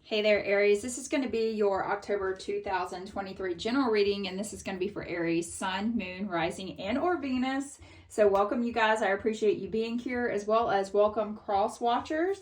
Hey there, Aries. This is going to be your October 2023 general reading, and this is going to be for Aries, Sun, Moon, Rising, and or Venus. So welcome, you guys. I appreciate you being here, as well as welcome cross watchers.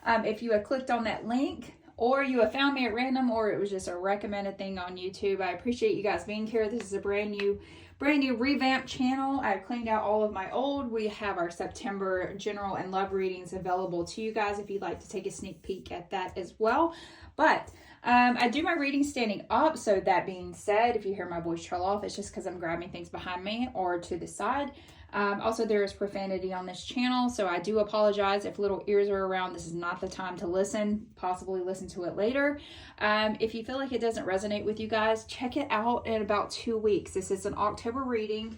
If you have clicked on that link, or you have found me at random, or it was just a recommended thing on YouTube, I appreciate you guys being here. This is a brand new revamped channel. I've cleaned out all of my old. We have our September general and love readings available to you guys if you'd like to take a sneak peek at that as well. But I do my readings standing up. So that being said, if you hear my voice trail off, it's just because I'm grabbing things behind me or to the side. Also, there is profanity on this channel, so I do apologize if little ears are around. This is not the time to listen. Possibly listen to it later. If you feel like it doesn't resonate with you guys, check it out in about 2 weeks. This is an October reading,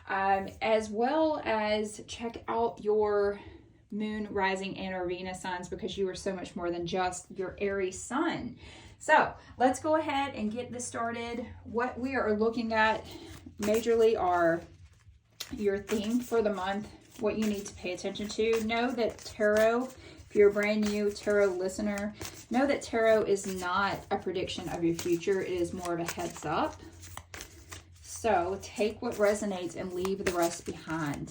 as well as check out your Moon, Rising, and or Venus signs, because you are so much more than just your Aries sun. So let's go ahead and get this started. What we are looking at majorly are your theme for the month, what you need to pay attention to. Know that tarot, if you're a brand new tarot listener, know that tarot is not a prediction of your future. It is more of a heads up. So take what resonates and leave the rest behind.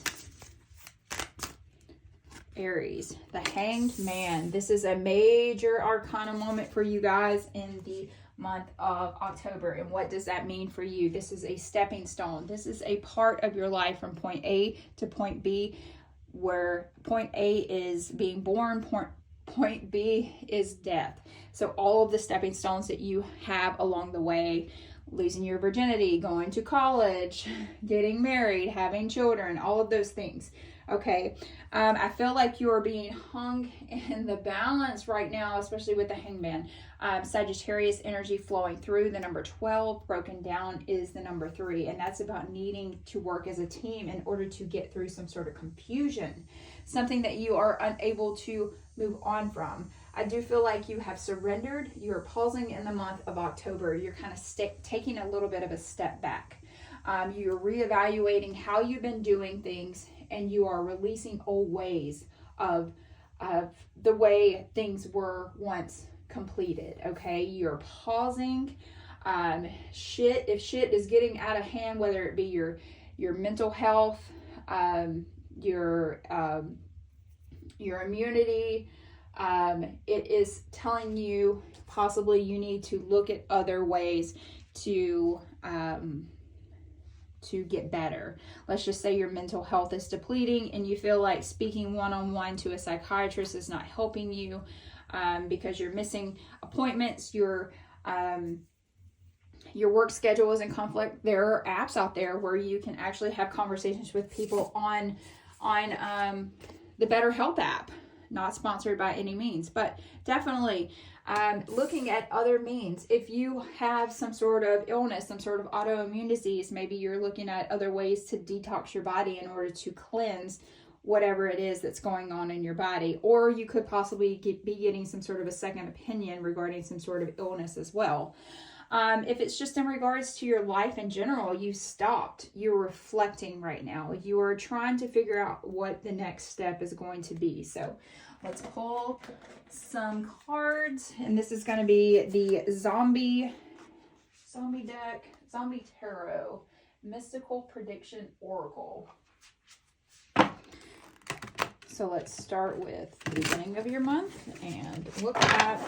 Aries, the Hanged Man. This is a major arcana moment for you guys in the month of October. And what does that mean for you? This is a stepping stone. This is a part of your life from point A to point B, where point A is being born, point B is death. So all of the stepping stones that you have along the way, losing your virginity, going to college, getting married, having children, all of those things. Okay, I feel like you are being hung in the balance right now, especially with the Hangman. Sagittarius energy flowing through. The number 12 broken down is the number 3, and that's about needing to work as a team in order to get through some sort of confusion, something that you are unable to move on from. I do feel like you have surrendered. You are pausing in the month of October. You're kind of taking a little bit of a step back. You're reevaluating how you've been doing things, and you are releasing old ways of the way things were once completed. Okay, you're pausing. If shit is getting out of hand, whether it be your mental health, your immunity, it is telling you possibly you need to look at other ways to get better. Let's just say your mental health is depleting and you feel like speaking one-on-one to a psychiatrist is not helping you, because you're missing appointments, your work schedule is in conflict. There are apps out there where you can actually have conversations with people on the BetterHelp app. Not sponsored by any means, but definitely looking at other means. If you have some sort of illness, some sort of autoimmune disease, maybe you're looking at other ways to detox your body in order to cleanse whatever it is that's going on in your body. Or you could possibly be getting some sort of a second opinion regarding some sort of illness as well. If it's just in regards to your life in general, you stopped. You're reflecting right now. You are trying to figure out what the next step is going to be. So let's pull some cards. And this is going to be the Zombie deck, Zombie Tarot, Mystical Prediction Oracle. So let's start with the beginning of your month and look at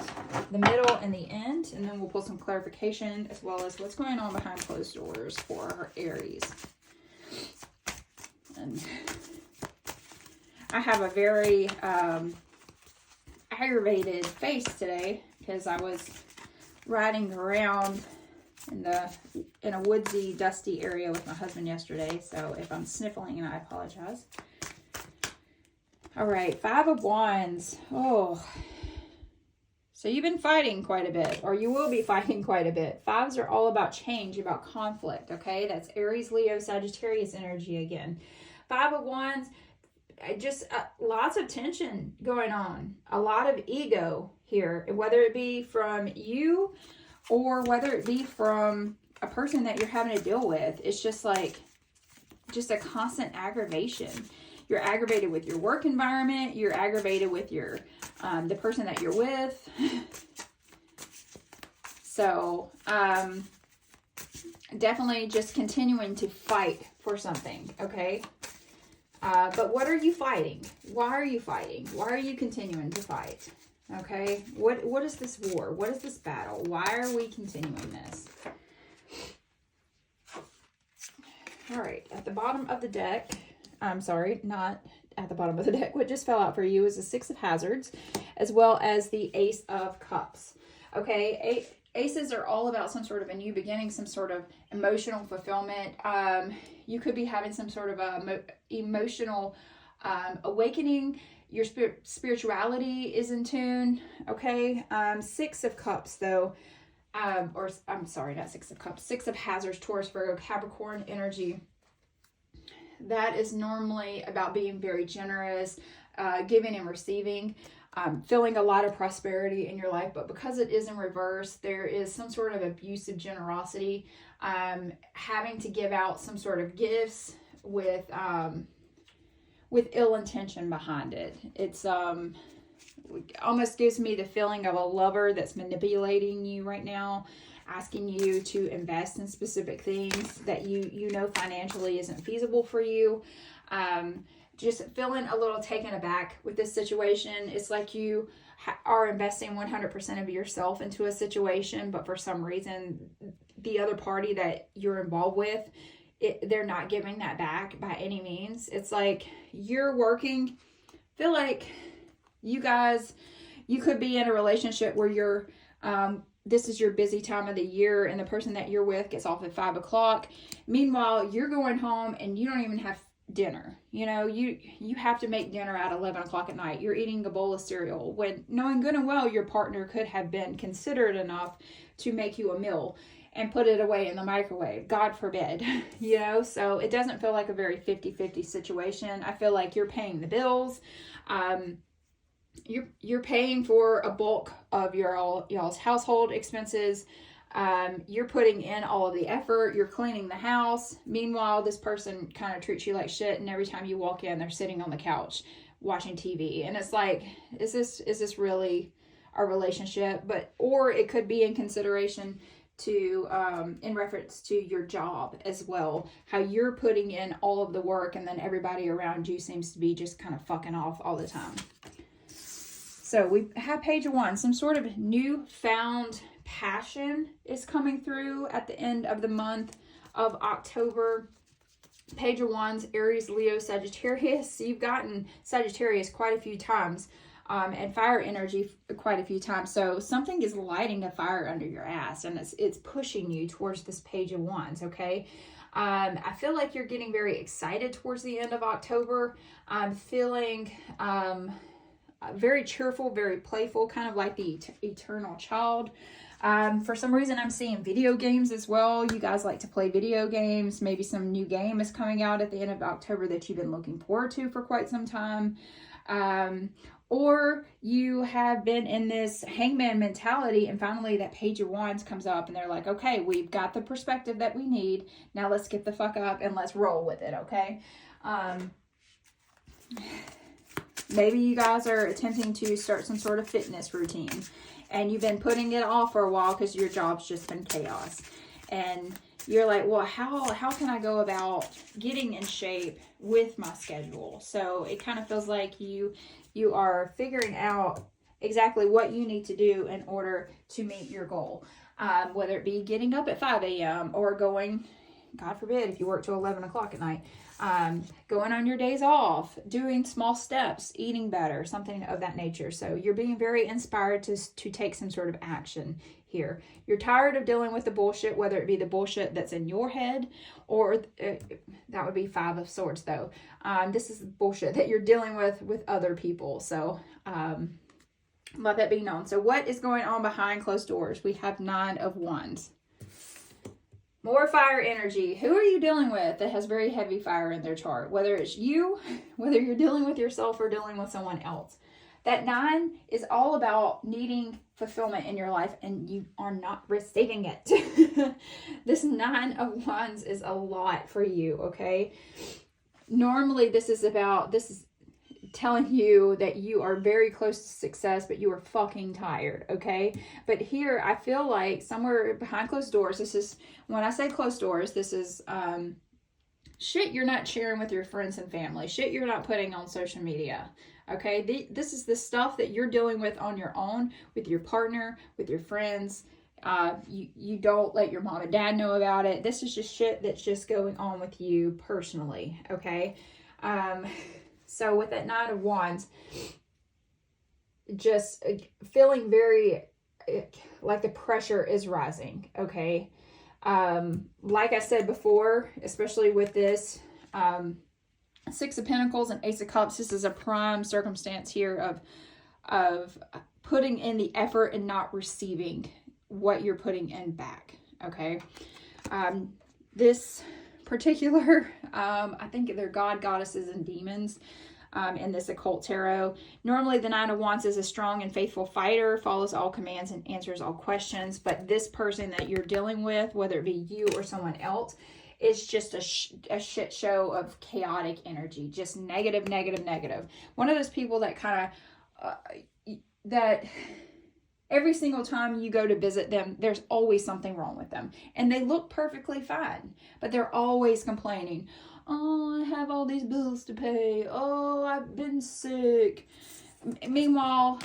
the middle and the end, and then we'll pull some clarification as well as what's going on behind closed doors for our Aries. And I have a very aggravated face today because I was riding around in a woodsy, dusty area with my husband yesterday. So if I'm sniffling, I apologize. All right, 5 of Wands. Oh, so you've been fighting quite a bit, or you will be fighting quite a bit. Fives are all about change, about conflict, okay? That's Aries, Leo, Sagittarius energy again. 5 of Wands, just lots of tension going on. A lot of ego here, whether it be from you or whether it be from a person that you're having to deal with. It's just like, just a constant aggravation. You're aggravated with your work environment. You're aggravated with your the person that you're with. So, definitely just continuing to fight for something, okay? But what are you fighting? Why are you fighting? Why are you continuing to fight? Okay, what is this war? What is this battle? Why are we continuing this? All right, at the bottom of the deck, I'm sorry, not at the bottom of the deck. What just fell out for you is the Six of Hazards, as well as the Ace of Cups. Okay, aces are all about some sort of a new beginning, some sort of emotional fulfillment. You could be having some sort of a emotional awakening. Your spirituality is in tune. Okay, Six of Cups though, or I'm sorry, not Six of Cups, Six of Hazards, Taurus, Virgo, Capricorn energy. That is normally about being very generous, giving and receiving, feeling a lot of prosperity in your life. But because it is in reverse, there is some sort of abusive generosity, having to give out some sort of gifts with ill intention behind it. It's almost gives me the feeling of a lover that's manipulating you right now, asking you to invest in specific things that you know financially isn't feasible for you. Just feeling a little taken aback with this situation. It's like you are investing 100% of yourself into a situation, but for some reason, the other party that you're involved with, they're not giving that back by any means. It's like you're working, feel like you guys, you could be in a relationship where you're, this is your busy time of the year and the person that you're with gets off at 5 o'clock. Meanwhile, you're going home and you don't even have dinner. You know, you have to make dinner at 11 o'clock at night. You're eating a bowl of cereal when knowing good and well your partner could have been considerate enough to make you a meal and put it away in the microwave. God forbid, you know? So it doesn't feel like a very 50-50 situation. I feel like you're paying the bills. You're paying for a bulk of y'all's household expenses. You're putting in all of the effort. You're cleaning the house. Meanwhile, this person kind of treats you like shit, and every time you walk in, they're sitting on the couch watching TV. And it's like, is this really a relationship? Or it could be in consideration to in reference to your job as well, how you're putting in all of the work and then everybody around you seems to be just kind of fucking off all the time. So we have Page of Wands, some sort of newfound passion is coming through at the end of the month of October. Page of Wands, Aries, Leo, Sagittarius. You've gotten Sagittarius quite a few times, and fire energy quite a few times. So something is lighting a fire under your ass, and it's pushing you towards this Page of Wands, okay? I feel like you're getting very excited towards the end of October. I'm feeling very cheerful, very playful, kind of like the eternal child. For some reason, I'm seeing video games as well. You guys like to play video games. Maybe some new game is coming out at the end of October that you've been looking forward to for quite some time. Or you have been in this hangman mentality, and finally that Page of Wands comes up and they're like, okay, we've got the perspective that we need. Now let's get the fuck up and let's roll with it, okay? Maybe you guys are attempting to start some sort of fitness routine, and you've been putting it off for a while because your job's just been chaos. And you're like, well, how can I go about getting in shape with my schedule? So it kind of feels like you are figuring out exactly what you need to do in order to meet your goal. Whether it be getting up at 5 a.m. or going, God forbid, if you work till 11 o'clock at night, going on your days off, doing small steps, eating better, something of that nature. So you're being very inspired to take some sort of action here. You're tired of dealing with the bullshit, whether it be the bullshit that's in your head, or that would be Five of Swords though. This is bullshit that you're dealing with other people. So let that be known. So what is going on behind closed doors? We have Nine of Wands. More fire energy. Who are you dealing with that has very heavy fire in their chart? Whether it's you, whether you're dealing with yourself or dealing with someone else. That 9 is all about needing fulfillment in your life, and you are not receiving it. This 9 of Wands is a lot for you, okay? Normally this is telling you that you are very close to success, but you are fucking tired, okay? But here, I feel like somewhere behind closed doors, this is, when I say closed doors, this is shit you're not sharing with your friends and family, shit you're not putting on social media, okay? This is the stuff that you're dealing with on your own, with your partner, with your friends. You don't let your mom and dad know about it. This is just shit that's just going on with you personally, okay? So with that Nine of Wands, just feeling very like the pressure is rising, okay? Like I said before, especially with this Six of Pentacles and Ace of Cups, this is a prime circumstance here of putting in the effort and not receiving what you're putting in back, okay? This particular, I think they're god, goddesses, and demons in this occult tarot. Normally the Nine of Wands is a strong and faithful fighter, follows all commands and answers all questions, but this person that you're dealing with, whether it be you or someone else, is just a shit show of chaotic energy, just negative, negative, negative. One of those people that kind of, that every single time you go to visit them, there's always something wrong with them. And they look perfectly fine, but they're always complaining. Oh, I have all these bills to pay. Oh, I've been sick. Meanwhile,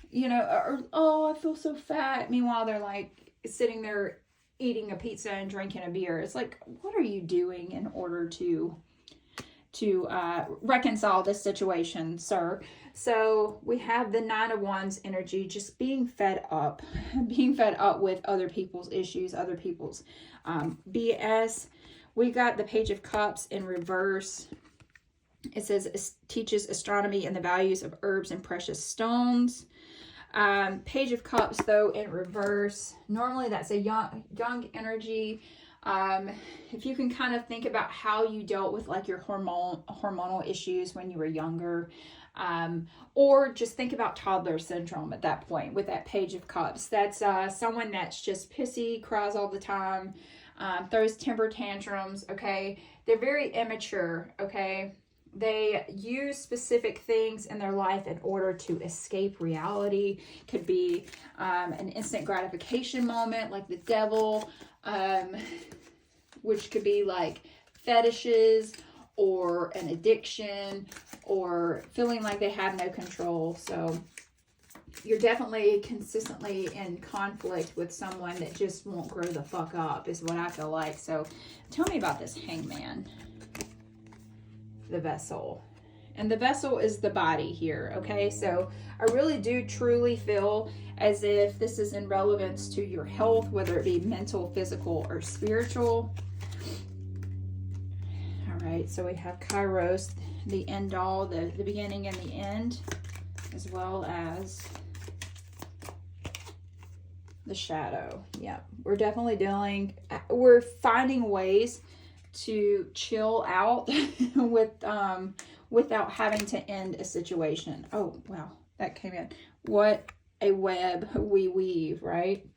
you know, or, oh, I feel so fat. Meanwhile, they're like sitting there eating a pizza and drinking a beer. It's like, what are you doing in order to reconcile this situation, sir? So we have the Nine of Wands energy, just being fed up with other people's issues, other people's BS. We got the Page of Cups in reverse. It says it teaches astronomy and the values of herbs and precious stones. Page of Cups, though, in reverse. Normally that's a young energy. If you can kind of think about how you dealt with like your hormonal issues when you were younger, or just think about toddler syndrome at that point with that Page of Cups. That's someone that's just pissy, cries all the time, throws temper tantrums, okay? They're very immature, okay? They use specific things in their life in order to escape reality. Could be an instant gratification moment like the devil, which could be like fetishes or an addiction or feeling like they have no control. So you're definitely consistently in conflict with someone that just won't grow the fuck up is what I feel like. So tell me about this Hangman. The Vessel. And the vessel is the body here, okay? So I really do truly feel as if this is in relevance to your health, whether it be mental, physical, or spiritual. All right, so we have Kairos, the end all, the beginning and the end, as well as the shadow. Yeah, we're definitely we're finding ways to chill out without having to end a situation. Oh, wow, that came in. What a web we weave, right?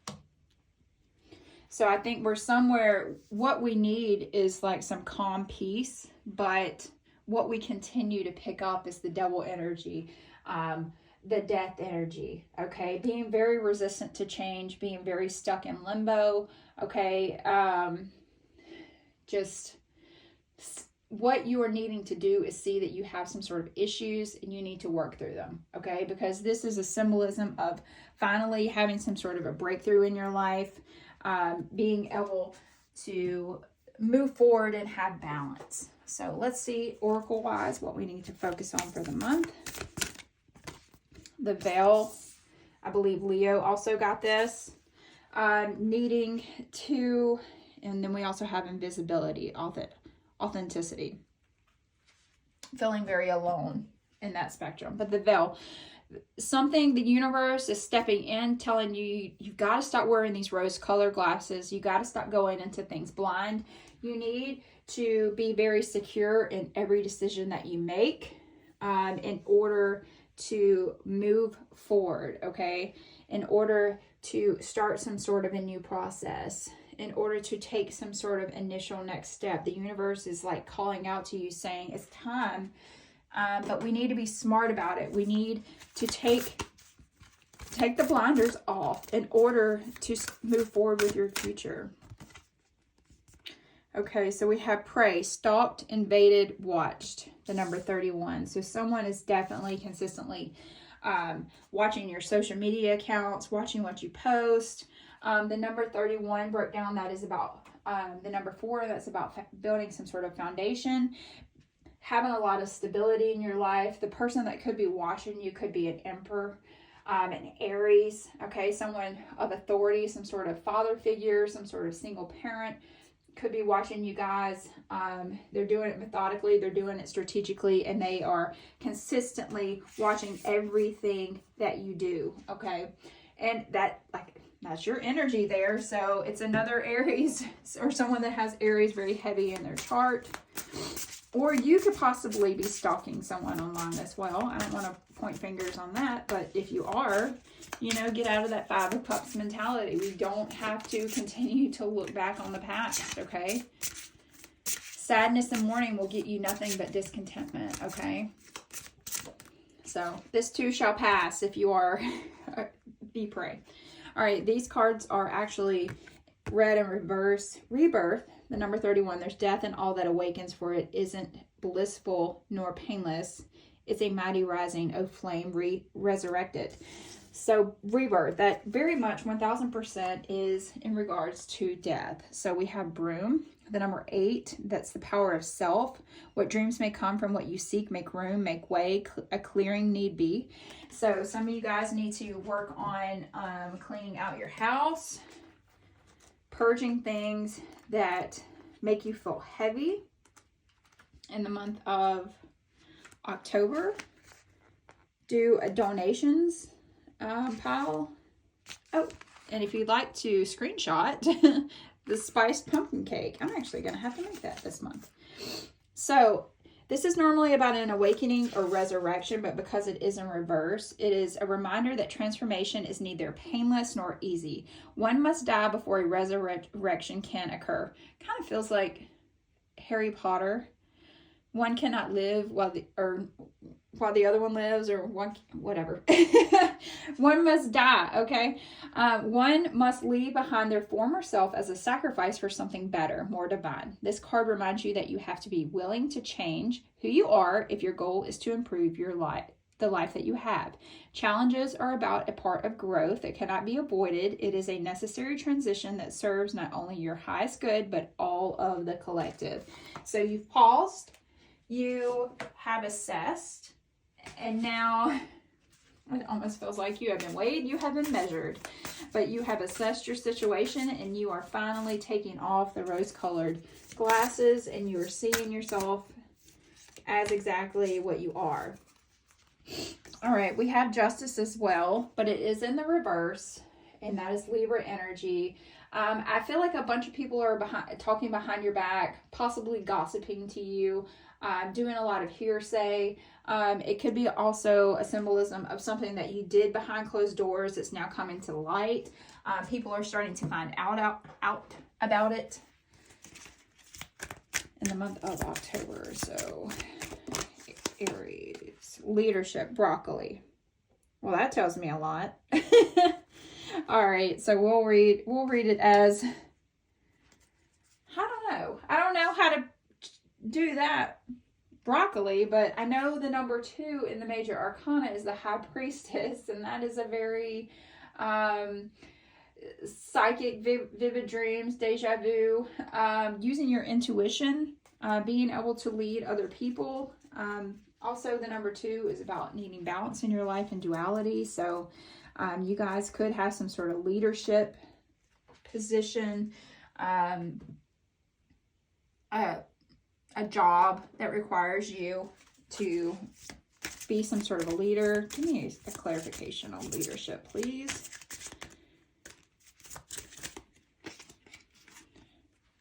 So I think we're somewhere, what we need is like some calm peace, but what we continue to pick up is the devil energy, the death energy, okay? Being very resistant to change, being very stuck in limbo, okay? Just what you are needing to do is see that you have some sort of issues and you need to work through them, okay? Because this is a symbolism of finally having some sort of a breakthrough in your life, being able to move forward and have balance. So let's see, oracle-wise, what we need to focus on for the month. The Veil, I believe Leo also got this. Needing to... And then we also have invisibility, authenticity. Feeling very alone in that spectrum. But the Veil, something the universe is stepping in, telling you, you've got to stop wearing these rose-colored glasses. You got to stop going into things blind. You need to be very secure in every decision that you make in order to move forward, okay? In order to start some sort of a new process. In order to take some sort of initial next step. The universe is like calling out to you saying it's time but we need to be smart about it. We need to take the blinders off in order to move forward with your future. Okay, so we have prey, stalked, invaded, watched, the number 31. So someone is definitely consistently watching your social media accounts, watching what you post. The number 31 broke down, that is about the number 4, that's about building some sort of foundation, having a lot of stability in your life. The person that could be watching you could be an emperor, an Aries, okay, someone of authority, some sort of father figure, some sort of single parent could be watching you guys. They're doing it methodically, they're doing it strategically, and they are consistently watching everything that you do, okay? And that's your energy there. So it's another Aries or someone that has Aries very heavy in their chart. Or you could possibly be stalking someone online as well. I don't want to point fingers on that, but if you are, you know, get out of that 5 of Cups mentality. We don't have to continue to look back on the past, okay? Sadness and mourning will get you nothing but discontentment, okay? So this too shall pass if you are, be prey. All right, these cards are actually read in reverse. Rebirth, the number 31, there's death and all that awakens, for it isn't blissful nor painless. It's a mighty rising, O flame, resurrected. So rebirth, that very much 1000% is in regards to death. So we have broom, the number 8, that's the power of self. What dreams may come from what you seek, make room, make way, a clearing need be. So some of you guys need to work on cleaning out your house, purging things that make you feel heavy in the month of October. Do a donations pile. Oh, and if you'd like to screenshot the spiced pumpkin cake, I'm actually going to have to make that this month. So this is normally about an awakening or resurrection, but because it is in reverse, it is a reminder that transformation is neither painless nor easy. One must die before a resurrection can occur. Kind of feels like Harry Potter. One cannot live while the other one lives, or one, whatever. One must die, okay? One must leave behind their former self as a sacrifice for something better, more divine. This card reminds you that you have to be willing to change who you are if your goal is to improve your life, the life that you have. Challenges are about a part of growth that cannot be avoided. It is a necessary transition that serves not only your highest good, but all of the collective. So you've paused, you have assessed, and now it almost feels like you have been weighed, you have been measured, but you have assessed your situation, and you are finally taking off the rose-colored glasses, and you are seeing yourself as exactly what you are. All right, we have justice as well, but it is in the reverse, and that is Libra energy. I feel like a bunch of people are talking behind your back, possibly gossiping to you, doing a lot of hearsay. It could be also a symbolism of something that you did behind closed doors that's now coming to light. People are starting to find out about it in the month of October. So Aries, leadership, broccoli. Well, that tells me a lot. All right, so we'll read it as, I don't know how to do that, broccoli, but I know the number 2 in the major arcana is the high priestess, and that is a very psychic, vivid dreams, deja vu, using your intuition, being able to lead other people. Also, the number 2 is about needing balance in your life and duality. So you guys could have some sort of leadership position, a job that requires you to be some sort of a leader. Give me a clarification on leadership, please.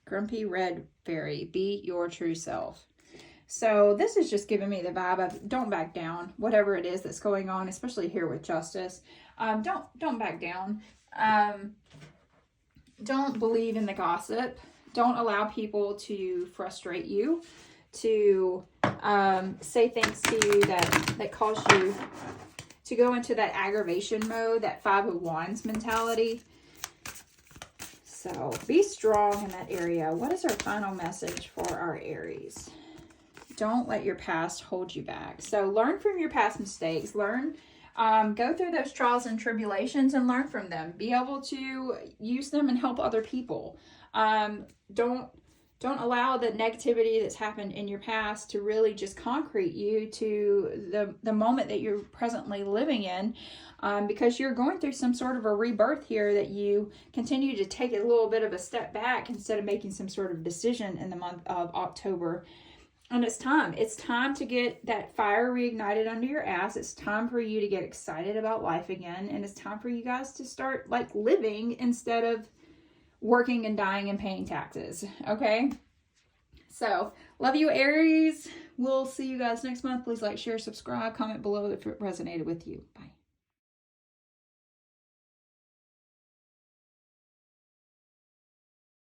Grumpy Red Fairy, be your true self. So this is just giving me the vibe of don't back down, whatever it is that's going on, especially here with justice. Don't back down. Don't believe in the gossip. Don't allow people to frustrate you. to say things to you that caused you to go into that aggravation mode, that Five of Wands mentality. So be strong in that area. What is our final message for our Aries? Don't let your past hold you back. So learn from your past mistakes. Learn, go through those trials and tribulations and learn from them. Be able to use them and help other people. Don't allow the negativity that's happened in your past to really just concrete you to the moment that you're presently living in, because you're going through some sort of a rebirth here, that you continue to take a little bit of a step back instead of making some sort of decision in the month of October. And it's time to get that fire reignited under your ass. It's time for you to get excited about life again. And it's time for you guys to start like living instead of working and dying and paying taxes. Okay. So love you, Aries. We'll see you guys next month. Please like, share, subscribe, comment below if it resonated with you. Bye.